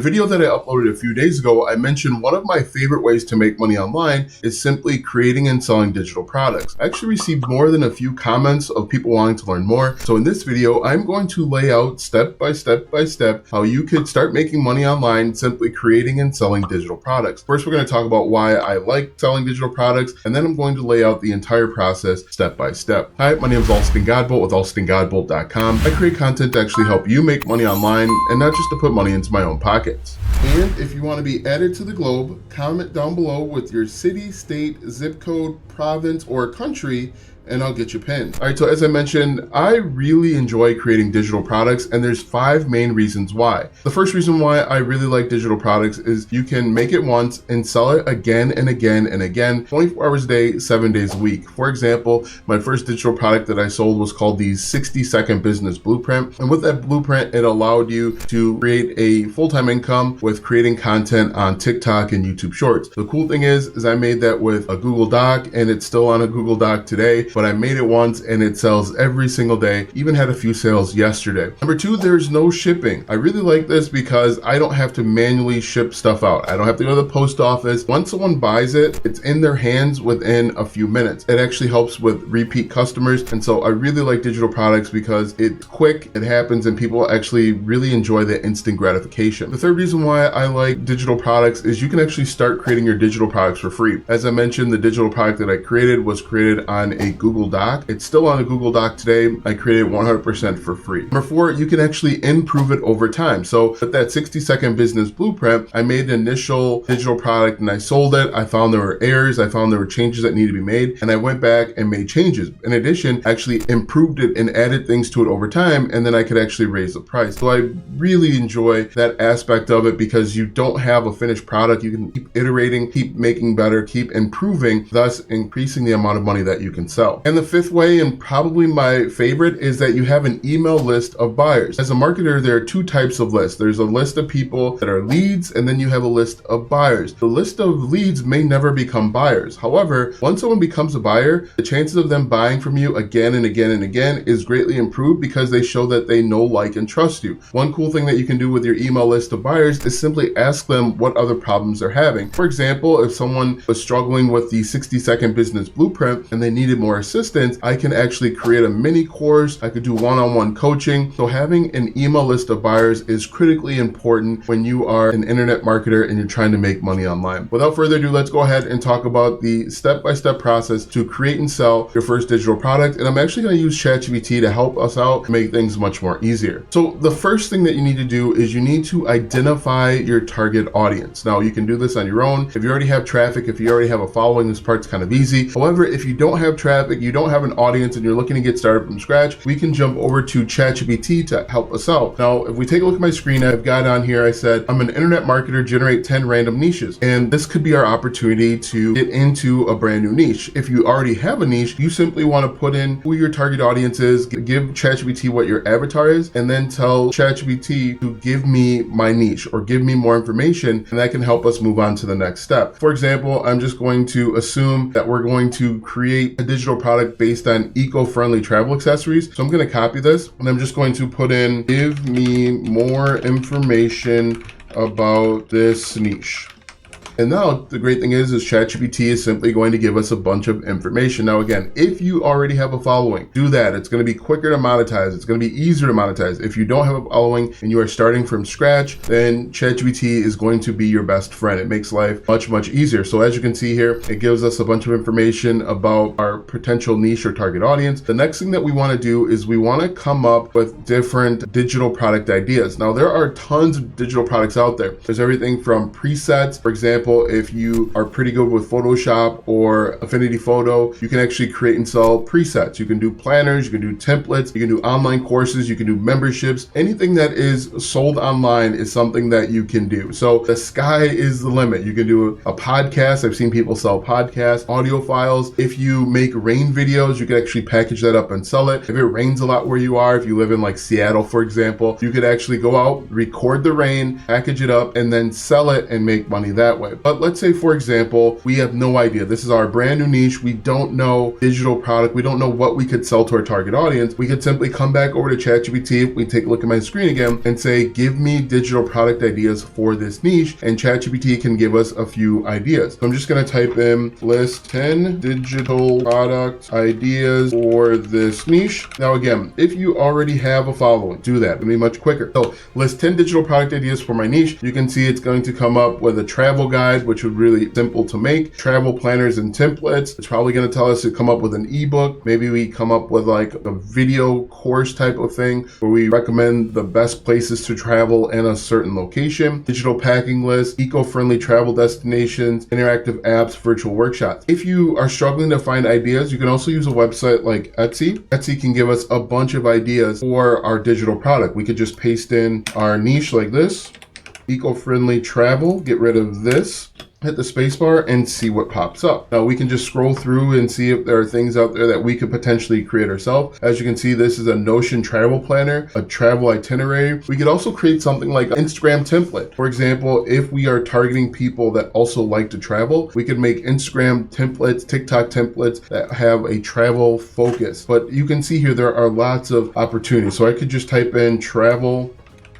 video that I uploaded a few days ago, I mentioned one of my favorite ways to make money online is simply creating and selling digital products. I actually received more than a few comments of people wanting to learn more. So in this video, I'm going to lay out step by step how you could start making money online simply creating and selling digital products. First, we're going to talk about why I like selling digital products, and then I'm going to lay out the entire process step by step. Hi, my name is Alston Godbolt with alstongodbolt.com. I create content to actually help you make money online and not just to put money into my own pockets. And if you want to be added to the globe, comment down below with your city, state, zip code, province, or country, and I'll get you pinned. All right, so as I mentioned, I really enjoy creating digital products, and there's 5 main reasons why. The first reason why I really like digital products is you can make it once and sell it again and again and again, 24 hours a day, 7 days a week. For example, my first digital product that I sold was called the 60-second business blueprint. And with that blueprint, it allowed you to create a full-time income with creating content on TikTok and YouTube Shorts. The cool thing is I made that with a Google Doc, and it's still on a Google Doc today, but I made it once and it sells every single day. Even had a few sales yesterday. Number 2, there's no shipping. I really like this because I don't have to manually ship stuff out. I don't have to go to the post office. Once someone buys it, it's in their hands within a few minutes. It actually helps with repeat customers. And so I really like digital products because it's quick, it happens, and people actually really enjoy the instant gratification. The third reason why I like digital products is you can actually start creating your digital products for free. As I mentioned, the digital product that I created was created on a Google Doc. It's still on a Google Doc today. I created 100% for free. Number 4, you can actually improve it over time. So with that 60-second business blueprint, I made an initial digital product and I sold it. I found there were errors. I found there were changes that needed to be made, and I went back and made changes. In addition, actually improved it and added things to it over time, and then I could actually raise the price. So I really enjoy that aspect of it because you don't have a finished product. You can keep iterating, keep making better, keep improving, thus increasing the amount of money that you can sell. And the 5th way, and probably my favorite, is that you have an email list of buyers. As a marketer, there are 2 types of lists. There's a list of people that are leads, and then you have a list of buyers. The list of leads may never become buyers. However, once someone becomes a buyer, the chances of them buying from you again and again and again is greatly improved because they show that they know, like, and trust you. One cool thing that you can do with your email list of buyers is simply ask them what other problems they're having. For example, if someone was struggling with the 60-second business blueprint and they needed more assistance, I can actually create a mini course. I could do one-on-one coaching. So having an email list of buyers is critically important when you are an internet marketer and you're trying to make money online. Without further ado, let's go ahead and talk about the step-by-step process to create and sell your first digital product. And I'm actually going to use ChatGPT to help us out and make things much more easier. So the first thing that you need to do is you need to identify your target audience. Now, you can do this on your own. If you already have traffic, if you already have a following, this part's kind of easy. However, if you don't have traffic, you don't have an audience, and you're looking to get started from scratch, we can jump over to ChatGPT to help us out. Now, if we take a look at my screen, I've got on here, I said, I'm an internet marketer, generate 10 random niches. And this could be our opportunity to get into a brand new niche. If you already have a niche, you simply want to put in who your target audience is, give ChatGPT what your avatar is, and then tell ChatGPT to give me my niche or give me more information, and that can help us move on to the next step. For example, I'm just going to assume that we're going to create a digital product based on eco-friendly travel accessories. So I'm going to copy this and I'm just going to put in, give me more information about this niche. And now the great thing is ChatGPT is simply going to give us a bunch of information. Now, again, if you already have a following, do that. It's going to be quicker to monetize. It's going to be easier to monetize. If you don't have a following and you are starting from scratch, then ChatGPT is going to be your best friend. It makes life much, much easier. So as you can see here, it gives us a bunch of information about our potential niche or target audience. The next thing that we want to do is we want to come up with different digital product ideas. Now, there are tons of digital products out there. There's everything from presets. For example, if you are pretty good with Photoshop or Affinity Photo, you can actually create and sell presets. You can do planners, you can do templates, you can do online courses, you can do memberships. Anything that is sold online is something that you can do. So the sky is the limit. You can do a podcast. I've seen people sell podcasts, audio files. If you make rain videos, you can actually package that up and sell it. If it rains a lot where you are, if you live in like Seattle, for example, you could actually go out, record the rain, package it up, and then sell it and make money that way. with. But let's say, for example, we have no idea. This is our brand new niche. We don't know digital product. We don't know what we could sell to our target audience. We could simply come back over to ChatGPT. We take a look at my screen again and say, give me digital product ideas for this niche. And ChatGPT can give us a few ideas. So I'm just going to type in list 10 digital product ideas for this niche. Now, again, if you already have a following, do that. It'll be much quicker. So list 10 digital product ideas for my niche. You can see it's going to come up with a travel guide, which would really simple to make, travel planners and templates. It's probably going to tell us to come up with an ebook. Maybe we come up with like a video course type of thing where we recommend the best places to travel in a certain location, digital packing list, eco-friendly travel destinations, interactive apps, virtual workshops. If you are struggling to find ideas, you can also use a website like Etsy. Etsy can give us a bunch of ideas for our digital product. We could just paste in our niche like this, eco-friendly travel, get rid of this, hit the spacebar and see what pops up. Now we can just scroll through and see if there are things out there that we could potentially create ourselves. As you can see, this is a Notion travel planner, a travel itinerary. We could also create something like an Instagram template. For example, if we are targeting people that also like to travel, we could make Instagram templates, TikTok templates that have a travel focus. But you can see here, there are lots of opportunities. So I could just type in travel,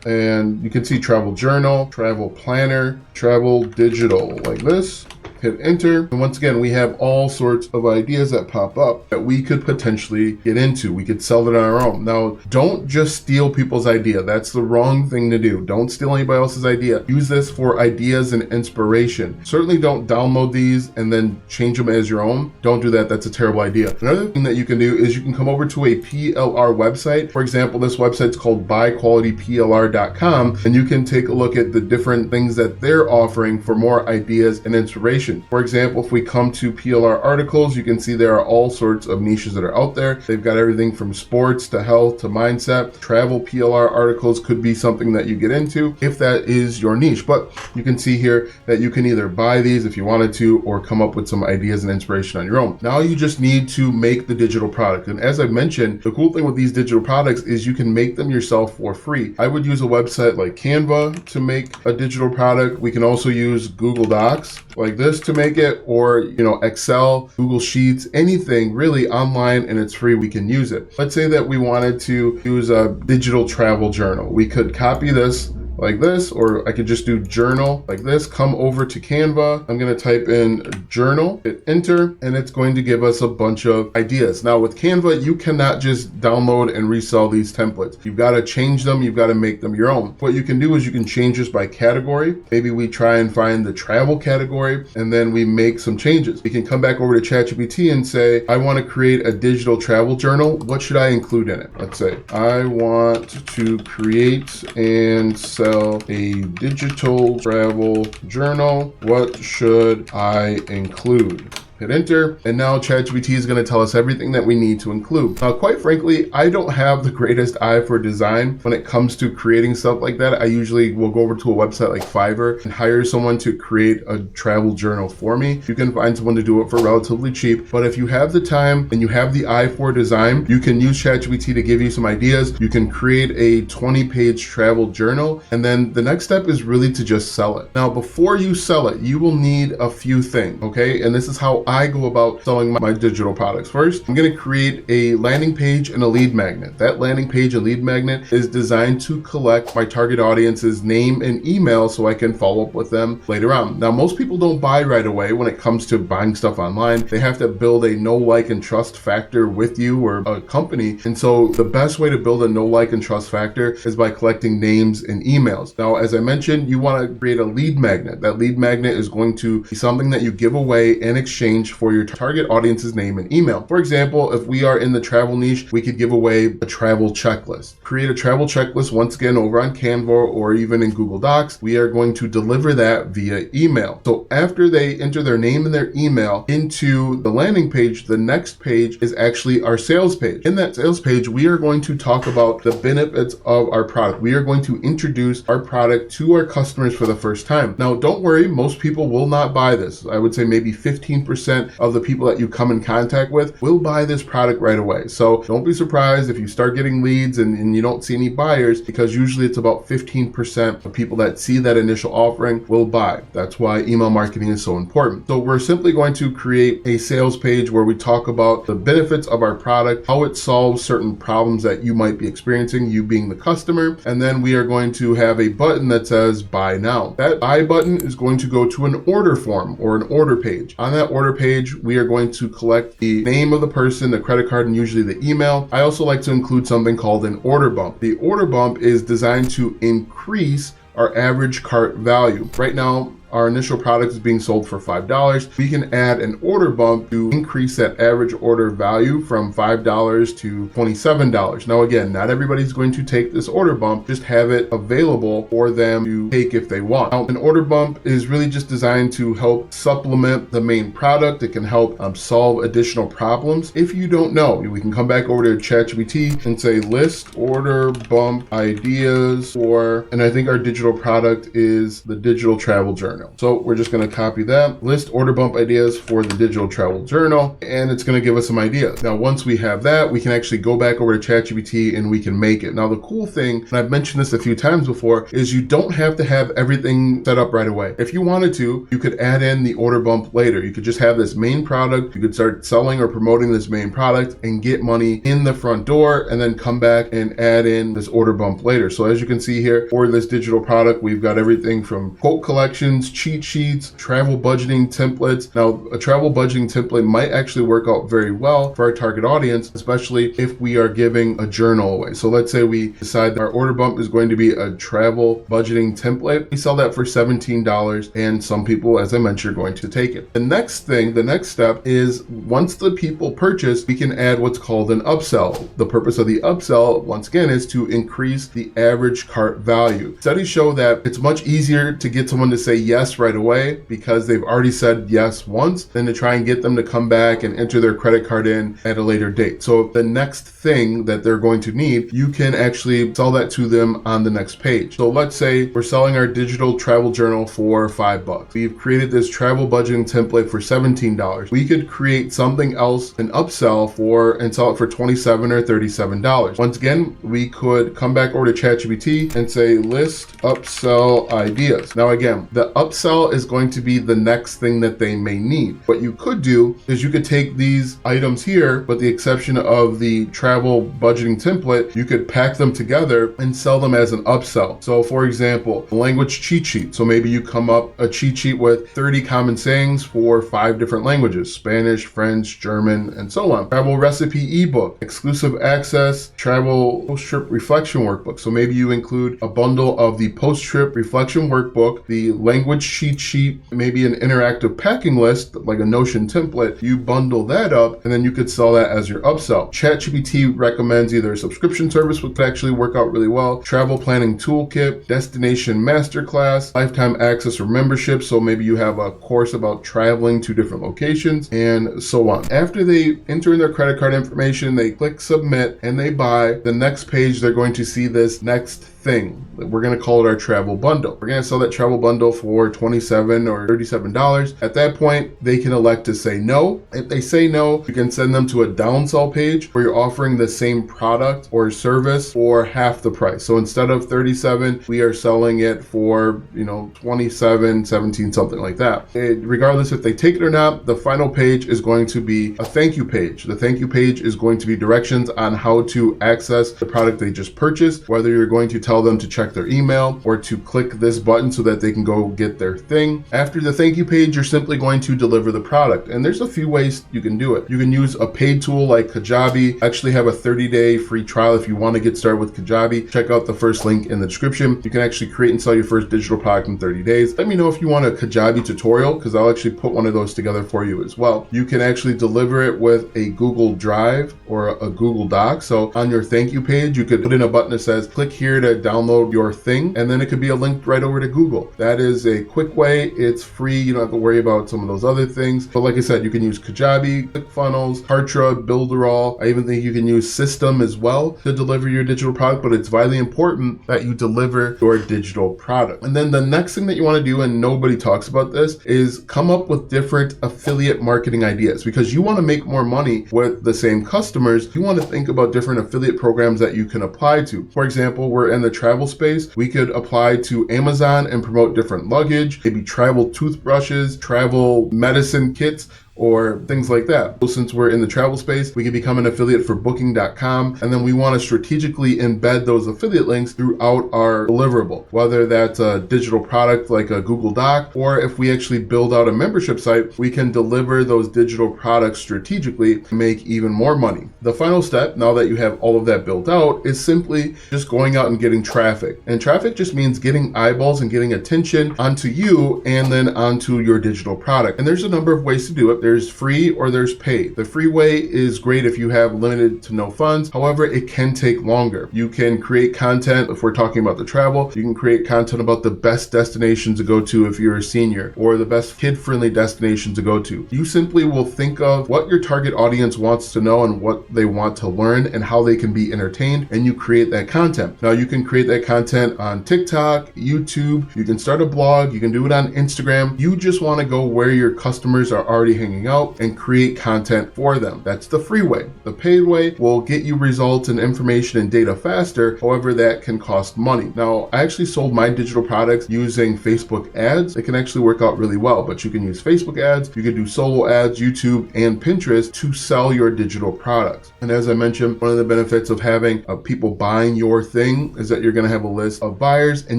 and you can see travel journal, travel planner, travel digital like this. Hit enter. And once again, we have all sorts of ideas that pop up that we could potentially get into. We could sell it on our own. Now, don't just steal people's idea. That's the wrong thing to do. Don't steal anybody else's idea. Use this for ideas and inspiration. Certainly don't download these and then change them as your own. Don't do that. That's a terrible idea. Another thing that you can do is you can come over to a PLR website. For example, this website's called buyqualityplr.com, and you can take a look at the different things that they're offering for more ideas and inspiration. For example, if we come to PLR articles, you can see there are all sorts of niches that are out there. They've got everything from sports to health to mindset. Travel PLR articles could be something that you get into if that is your niche. But you can see here that you can either buy these if you wanted to, or come up with some ideas and inspiration on your own. Now you just need to make the digital product. And as I mentioned, the cool thing with these digital products is you can make them yourself for free. I would use a website like Canva to make a digital product. We can also use Google Docs like this to make it, or Excel, Google Sheets, anything really online, and it's free. We can use it. Let's say that we wanted to use a digital travel journal. We could copy this like this, or I could just do journal like this, come over to Canva. I'm going to type in journal, hit enter, and it's going to give us a bunch of ideas. Now with Canva, you cannot just download and resell these templates. You've got to change them. You've got to make them your own. What you can do is you can change this by category. Maybe we try and find the travel category, and then we make some changes. We can come back over to ChatGPT and say, I want to create a digital travel journal. What should I include in it? Let's say I want to create and sell a digital travel journal. What should I include? Hit enter, and now ChatGPT is going to tell us everything that we need to include. Now, quite frankly, I don't have the greatest eye for design when it comes to creating stuff like that. I usually will go over to a website like Fiverr and hire someone to create a travel journal for me. You can find someone to do it for relatively cheap, but if you have the time and you have the eye for design, you can use ChatGPT to give you some ideas. You can create a 20-page travel journal, and then the next step is really to just sell it. Now, before you sell it, you will need a few things, okay? And this is how I go about selling my digital products. First, I'm going to create a landing page and a lead magnet. That landing page and lead magnet is designed to collect my target audience's name and email so I can follow up with them later on. Now, most people don't buy right away when it comes to buying stuff online. They have to build a know, like, and trust factor with you or a company. And so the best way to build a know, like, and trust factor is by collecting names and emails. Now, as I mentioned, you want to create a lead magnet. That lead magnet is going to be something that you give away in exchange for your target audience's name and email. For example, if we are in the travel niche, we could give away a travel checklist. Create a travel checklist once again over on Canva or even in Google Docs. We are going to deliver that via email. So after they enter their name and their email into the landing page, the next page is actually our sales page. In that sales page, we are going to talk about the benefits of our product. We are going to introduce our product to our customers for the first time. Now, don't worry, most people will not buy this. I would say maybe 15% 90% of the people that you come in contact with will buy this product right away. So don't be surprised if you start getting leads and you don't see any buyers, because usually it's about 15% of people that see that initial offering will buy. That's why email marketing is so important. So we're simply going to create a sales page where we talk about the benefits of our product, how it solves certain problems that you might be experiencing, you being the customer, and then we are going to have a button that says buy now. That buy button is going to go to an order form or an order page. On that order page, we are going to collect the name of the person, the credit card, and usually the email. I also like to include something called an order bump. The order bump is designed to increase our average cart value. Right now, our initial product is being sold for $5. We can add an order bump to increase that average order value from $5 to $27. Now again, not everybody's going to take this order bump, just have it available for them to take if they want. Now, an order bump is really just designed to help supplement the main product. It can help solve additional problems. If you don't know, we can come back over to ChatGPT and say list order bump ideas for, and I think our digital product is the digital travel journal. So we're just going to copy that, list order bump ideas for the digital travel journal, and it's going to give us some ideas. Now, once we have that, we can actually go back over to ChatGPT and we can make it. Now, the cool thing, and I've mentioned this a few times before, is you don't have to have everything set up right away. If you wanted to, you could add in the order bump later. You could just have this main product. You could start selling or promoting this main product and get money in the front door, and then come back and add in this order bump later. So as you can see here, for this digital product, we've got everything from quote collections, cheat sheets, travel budgeting templates. Now, a travel budgeting template might actually work out very well for our target audience, especially if we are giving a journal away. So let's say we decide that our order bump is going to be a travel budgeting template. We sell that for $17, and some people, as I mentioned, are going to take it. The next step is once the people purchase, we can add what's called an upsell. The purpose of the upsell, once again, is to increase the average cart value. Studies show that it's much easier to get someone to say yes right away because they've already said yes once than to try and get them to come back and enter their credit card in at a later date. So the next thing that they're going to need, you can actually sell that to them on the next page. So let's say we're selling our digital travel journal for $5. We've created this travel budgeting template for $17. We could create something else, an upsell for, and sell it for $27 or $37. Once again, we could come back over to ChatGPT and say list upsell ideas. Now again, the upsell is going to be the next thing that they may need. What you could do is you could take these items here, with the exception of the travel budgeting template, you could pack them together and sell them as an upsell. So for example, language cheat sheet. So maybe you come up a cheat sheet with 30 common sayings for 5 different languages, Spanish, French, German, and so on. Travel recipe ebook, exclusive access, travel post-trip reflection workbook. So maybe you include a bundle of the post-trip reflection workbook, the language cheat sheet, maybe an interactive packing list, like a Notion template. You bundle that up, and then you could sell that as your upsell. ChatGPT recommends either a subscription service, which could actually work out really well, travel planning toolkit, destination masterclass, lifetime access or membership. So maybe you have a course about traveling to different locations, and so on. After they enter in their credit card information, they click submit and they buy. The next page, they're going to see this next thing. We're going to call it our travel bundle. We're going to sell that travel bundle for $27 or $37. At that point, they can elect to say no. If they say no, you can send them to a downsell page where you're offering the same product or service for half the price. So instead of $37, we are selling it for, $27, $17, something like that. Regardless if they take it or not, the final page is going to be a thank you page. The thank you page is going to be directions on how to access the product they just purchased, whether you're going to tell them to check their email or to click this button so that they can go get their thing. After the thank you page, you're simply going to deliver the product. And there's a few ways you can do it. You can use a paid tool like Kajabi. I actually have a 30-day free trial. If you want to get started with Kajabi, check out the first link in the description. You can actually create and sell your first digital product in 30 days. Let me know if you want a Kajabi tutorial, because I'll actually put one of those together for you as well. You can actually deliver it with a Google Drive or a Google Doc. So on your thank you page, you could put in a button that says, click here to download your thing, and then it could be a link right over to Google. That is a quick way. It's free. You don't have to worry about some of those other things. But like I said, you can use Kajabi, ClickFunnels, Kartra, Builderall. I even think you can use System as well to deliver your digital product, but it's vitally important that you deliver your digital product. And then the next thing that you want to do, and nobody talks about this, is come up with different affiliate marketing ideas, because you want to make more money with the same customers. You want to think about different affiliate programs that you can apply to. For example, we're in the travel space. We could apply to Amazon and promote different luggage, maybe travel toothbrushes, travel medicine kits, or things like that. So since we're in the travel space, we can become an affiliate for Booking.com, and then we want to strategically embed those affiliate links throughout our deliverable, whether that's a digital product like a Google Doc, or if we actually build out a membership site, we can deliver those digital products strategically to make even more money. The final step, now that you have all of that built out, is simply just going out and getting traffic. And traffic just means getting eyeballs and getting attention onto you and then onto your digital product. And there's a number of ways to do it. There's free or there's paid. The free way is great if you have limited to no funds. However, it can take longer. You can create content. If we're talking about the travel, you can create content about the best destinations to go to if you're a senior, or the best kid-friendly destinations to go to. You simply will think of what your target audience wants to know and what they want to learn and how they can be entertained, and you create that content. Now, you can create that content on TikTok, YouTube, you can start a blog, you can do it on Instagram. You just want to go where your customers are already hanging out and create content for them. That's the free way. The paid way will get you results and information and data faster. However, that can cost money. Now, I actually sold my digital products using Facebook ads. It can actually work out really well, but you can use Facebook ads, you can do solo ads, YouTube, and Pinterest to sell your digital products. And as I mentioned, one of the benefits of having people buying your thing is that you're going to have a list of buyers, and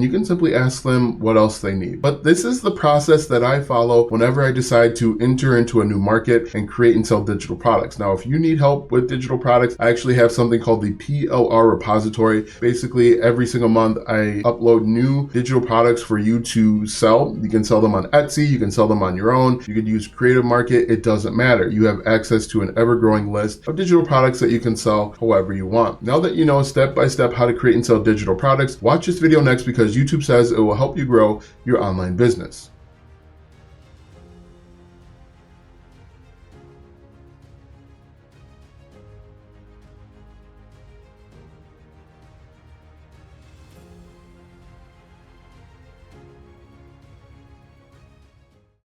you can simply ask them what else they need. But this is the process that I follow whenever I decide to enter into a new market and create and sell digital products. Now, if you need help with digital products, I actually have something called the PLR repository. Basically, every single month I upload new digital products for you to sell. You can sell them on Etsy, you can sell them on your own, you could use Creative Market, it doesn't matter. You have access to an ever-growing list of digital products that you can sell however you want. Now that you know step by step how to create and sell digital products, watch this video next, because YouTube says it will help you grow your online business.